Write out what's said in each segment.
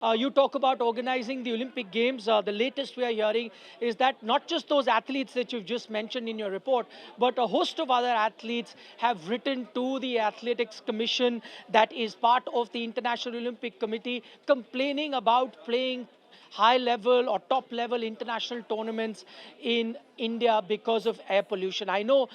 You talk about organizing the Olympic Games. The latest we are hearing is that not just those athletes that you've just mentioned in your report, but a host of other athletes have written to the Athletics Commission, that is part of the International Olympic Committee, complaining about playing high level or top level international tournaments in India because of air pollution. I know,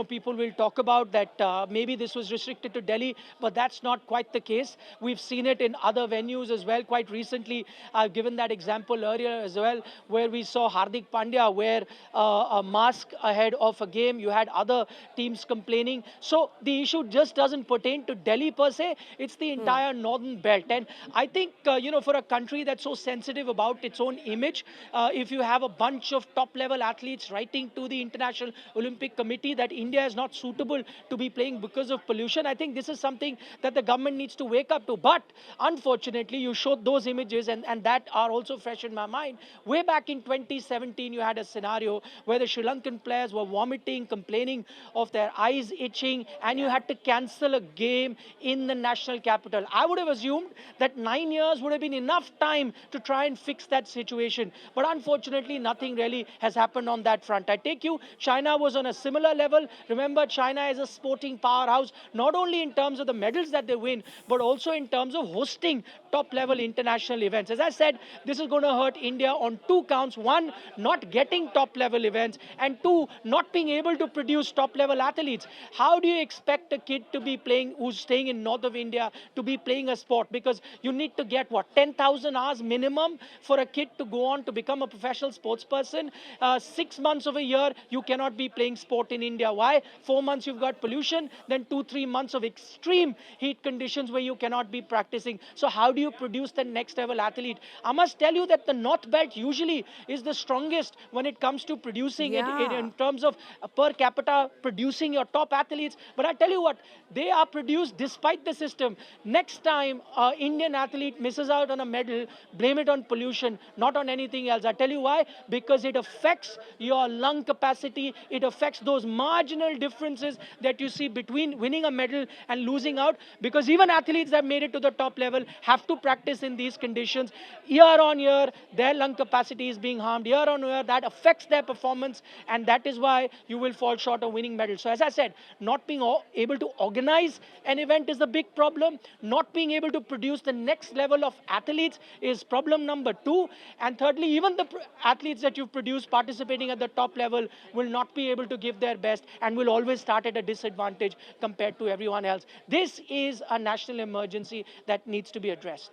people will talk about that maybe this was restricted to Delhi, but that's not quite the case. We've seen it in other venues as well. Quite recently, I've given that example earlier as well, where we saw Hardik Pandya wear a mask ahead of a game. You had other teams complaining. So the issue just doesn't pertain to Delhi per se. It's the Hmm. entire northern belt. And I think, for a country that's so sensitive about its own image, if you have a bunch of top level athletes writing to the International Olympic Committee that India is not suitable to be playing because of pollution, I think this is something that the government needs to wake up to. But unfortunately, you showed those images, and that are also fresh in my mind. Way back in 2017, you had a scenario where the Sri Lankan players were vomiting, complaining of their eyes itching, and you Yeah. had to cancel a game in the national capital. I would have assumed that 9 years would have been enough time to try and fix that situation. But unfortunately, nothing really has happened on that front. I take you, China was on a similar level. Remember, China is a sporting powerhouse, not only in terms of the medals that they win, but also in terms of hosting top level international events. As I said, this is going to hurt India on two counts. One, not getting top level events, and two, not being able to produce top level athletes. How do you expect a kid to be playing who's staying in north of India to be playing a sport? Because you need to get what, 10,000 hours minimum for a kid to go on to become a professional sports person. 6 months of a year, you cannot be playing sport in India. Why? 4 months you've got pollution, then 2, 3 months of extreme heat conditions where you cannot be practicing. So how do you produce the next level athlete? I must tell you that the North Belt usually is the strongest when it comes to producing it Yeah. in terms of per capita producing your top athletes. But I tell you what, they are produced despite the system. Next time Indian athlete misses out on a medal, blame it on pollution, not on anything else. I tell you why? Because it affects your lung capacity. It affects those marginal differences that you see between winning a medal and losing out. Because even athletes that made it to the top level have to practice in these conditions. Year on year, their lung capacity is being harmed. Year on year, that affects their performance, and that is why you will fall short of winning medals. So, as I said, not being able to organize an event is the big problem. Not being able to produce the next level of athletes is problem number two. And thirdly, even the athletes that you've produced participating at the top level will not be able to give their best and will always start at a disadvantage compared to everyone else. This is a national emergency that needs to be addressed.